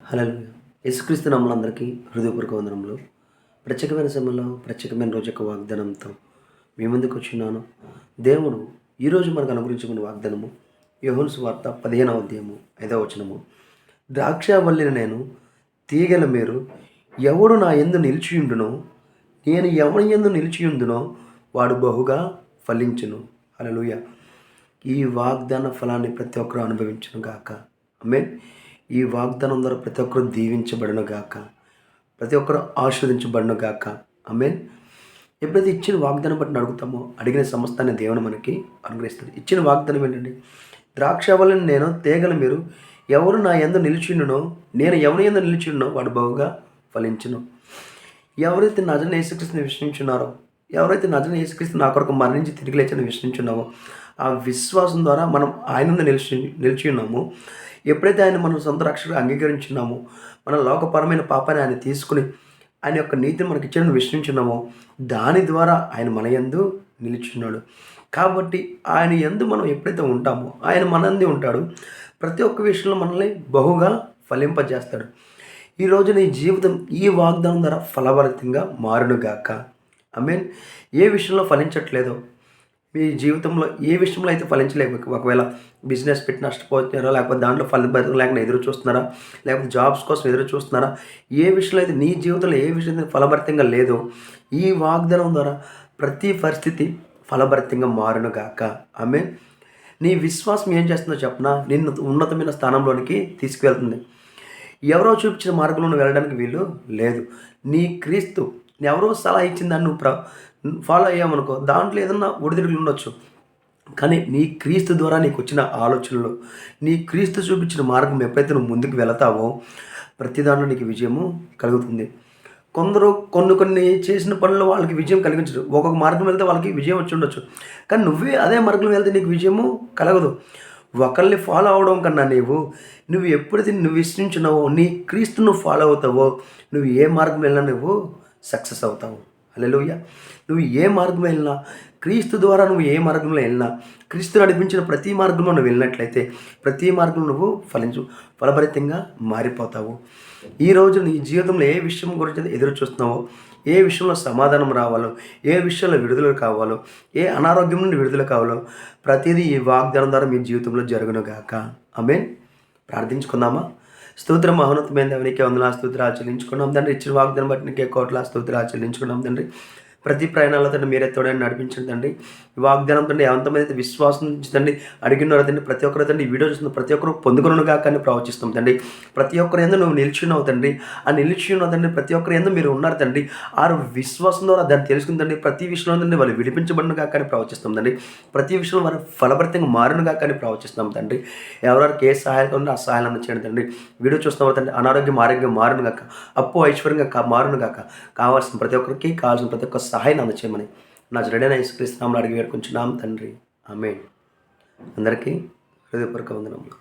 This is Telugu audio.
హల్లెలూయా. యేసుక్రీస్తు నామములో అందరికీ హృదయపూర్వక వందనములు. ప్రత్యేకమైన సమయంలో ప్రత్యేకమైన రోజు యొక్క వాగ్దానంతో మీ ముందుకు వచ్చున్నాను. దేవుడు ఈరోజు మనకు అనుగ్రహించిన వాగ్దానము యోహాను సువార్త 15వ అధ్యాయము 5వ వచనము. ద్రాక్షావల్లిని నేను, తీగెల మీరు, ఎవడు నా యందు నిలిచియుండునో, నేను ఎవని యందు నిలిచియుందునో వాడు బహుగా ఫలించును. హల్లెలూయా. ఈ వాగ్దాన ఫలాన్ని ప్రతి ఒక్కరూ అనుభవించును గాక. ఆమేన్. ఈ వాగ్దానం ద్వారా ప్రతి ఒక్కరూ దీవించబడును గాక, ప్రతి ఒక్కరూ ఆశీర్వదించబడును గాక. ఆమేన్. ఎప్పుడైతే ఇచ్చిన వాగ్దానం బట్టి అడుగుతామో అడిగిన సమస్తాన్ని దేవుని మనకి అనుగ్రహిస్తాడు. ఇచ్చిన వాగ్దానం ఏంటండి? ద్రాక్షావల్లిని నేను, తీగలు మీరు, ఎవరు నా యందు నిలిచిండునో, నేను ఎవరి యందు నిలిచిండునో వాడు బహుగా ఫలించును. ఎవరైతే నజరేయుడైన యేసుక్రీస్తుని విశ్వసించున్నారో, ఎవరైతే నజరేయుడైన యేసుక్రీస్తు నా కొరకు మరణించి తిరిగి లేచని విశ్వసించున్నామో, ఆ విశ్వాసం ద్వారా మనం ఆయన నిలిచి ఉన్నాము. ఎప్పుడైతే ఆయన మనం సొంత రక్షకుడిగా అంగీకరించున్నామో, మన లోకపరమైన పాపాన్ని ఆయన తీసుకుని ఆయన యొక్క నీతిని మనకి ఇచ్చిన విశ్వసించున్నామో, దాని ద్వారా ఆయన మన యందు నిలిచున్నాడు. కాబట్టి ఆయన యందు మనం ఎప్పుడైతే ఉంటామో ఆయన మనంది ఉంటాడు. ప్రతి ఒక్క విషయంలో మనల్ని బహుగా ఫలింపజేస్తాడు. ఈరోజు నీ జీవితం ఈ వాగ్దానం ద్వారా ఫలభరితంగా మారునుగాక. ఆమేన్. ఏ విషయంలో ఫలించట్లేదో, మీ జీవితంలో ఏ విషయంలో అయితే ఫలించలేక, ఒకవేళ బిజినెస్ పెట్టి నష్టపోతున్నారా, లేకపోతే దాంట్లో ఫలితం లేకుండా ఎదురు చూస్తున్నారా, లేకపోతే జాబ్స్ కోసం ఎదురు చూస్తున్నారా, ఏ విషయంలో అయితే నీ జీవితంలో ఏ విషయం ఫలభరితంగా లేదో, ఈ వాగ్దానం ద్వారా ప్రతి పరిస్థితి ఫలభరితంగా మారునుగాక. ఆమేన్. నీ విశ్వాసం ఏం చేస్తుందో చెప్పనా, నిన్ను ఉన్నతమైన స్థానంలోనికి తీసుకువెళ్తుంది. ఎవరో చూపించిన మార్గంలో వెళ్ళడానికి వీలు లేదు. నీ క్రీస్తు ఎవరో సలహా ఇచ్చిన దాన్ని నువ్వు ఫాలో అయ్యామనుకో, దాంట్లో ఏదన్నా ఒడిదుడుకులు ఉండొచ్చు. కానీ నీ క్రీస్తు ద్వారా నీకు వచ్చిన ఆలోచనలు, నీ క్రీస్తు చూపించిన మార్గం ఎప్పుడైతే నువ్వు ముందుకు వెళతావో ప్రతి దాంట్లో నీకు విజయము కలుగుతుంది. కొందరు కొన్ని చేసిన పనులు వాళ్ళకి విజయం కలిగించదు. ఒక్కొక్క మార్గం వెళ్తే వాళ్ళకి విజయం వచ్చి ఉండొచ్చు, కానీ నువ్వే అదే మార్గం వెళ్తే నీకు విజయము కలగదు. ఒకరిని ఫాలో అవడం కన్నా నువ్వు ఎప్పుడైతే నువ్వు విశ్వసించున్నావో, నీ క్రీస్తును ఫాలో అవుతావో, నువ్వు ఏ మార్గం వెళ్ళినా నువ్వు సక్సెస్ అవుతావు. హల్లెలూయా. నువ్వు ఏ మార్గం వెళ్ళినా, క్రీస్తు ద్వారా నువ్వు ఏ మార్గంలో వెళ్ళినా, క్రీస్తు నడిపించిన ప్రతి మార్గంలో నువ్వు వెళ్ళినట్లయితే ప్రతి మార్గంలో నువ్వు ఫలభరితంగా మారిపోతావు. ఈరోజు నీ జీవితంలో ఏ విషయం గురించి ఎదురు చూస్తున్నావో, ఏ విషయంలో సమాధానం రావాలో, ఏ విషయంలో విడుదల కావాలో, ఏ అనారోగ్యం నుండి విడుదల కావాలో ప్రతిదీ ఈ వాగ్దానం ద్వారా మీ జీవితంలో జరుగునుగాక. ఆమేన్. ప్రార్థించుకుందామా? స్తోత్రం మహోన్నతమైన దేవునికి వందనాలు, స్తోత్రాలు చెల్లించుకున్నాం తండ్రి. ఇచ్చిన వాగ్దానం బట్టి నీకే కోట్ల స్తోత్రాలు చెల్లించుకున్నాం తండ్రి. ప్రతి ప్రయాణాల్లో తండ్రి మీరే తోడని నడిపించండి తండ్రి. ఈ వాగ్దానం తండ్రి ఎంతమంది విశ్వాసం నుంచి తండ్రి అడిగినారో తండ్రి, ప్రతి ఒక్కరు తండ్రి ఈ వీడియో చూస్తున్న ప్రతి ఒక్కరు పొందుకునుగా కానీ ప్రవచిస్తాం తండ్రి. ప్రతి ఒక్కరు ఎందుకు నువ్వు నిలిచినావు తండ్రి, ఆ నిలిచినావు తండ్రి. ప్రతి ఒక్కరు ఎందుకు మీరు ఉన్నారు తండ్రి, ఆ విశ్వాసం ద్వారా దాన్ని తెలుసుకుని తండ్రి ప్రతి విషయంలో తండ్రి వాళ్ళు విడిపించబడినగా కానీ ప్రవచిస్తాం తండ్రి. ప్రతి విషయంలో వారు ఫలభరితంగా మారునుగా కానీ ప్రవచిస్తాం తండ్రి. ఎవరికి ఏ సహాయం ఉందో ఆ సహాయం అందచేయండి తండ్రి. వీడియో చూస్తున్న తండ్రి అనారోగ్యం ఆరోగ్యం మారునుగాక, అప్పు ఐశ్వర్యంగా మారునుగాక. కావాల్సిన ప్రతి ఒక్కరికి కావాల్సిన ప్రతి ఒక్క సహాయం అందచేయమని నజరేయుడైన యేసుక్రీస్తు నామములో అడిగి వేడుకుంటున్నాం తండ్రి. ఆమేన్. అందరికీ హృదయపూర్వక వందనములు.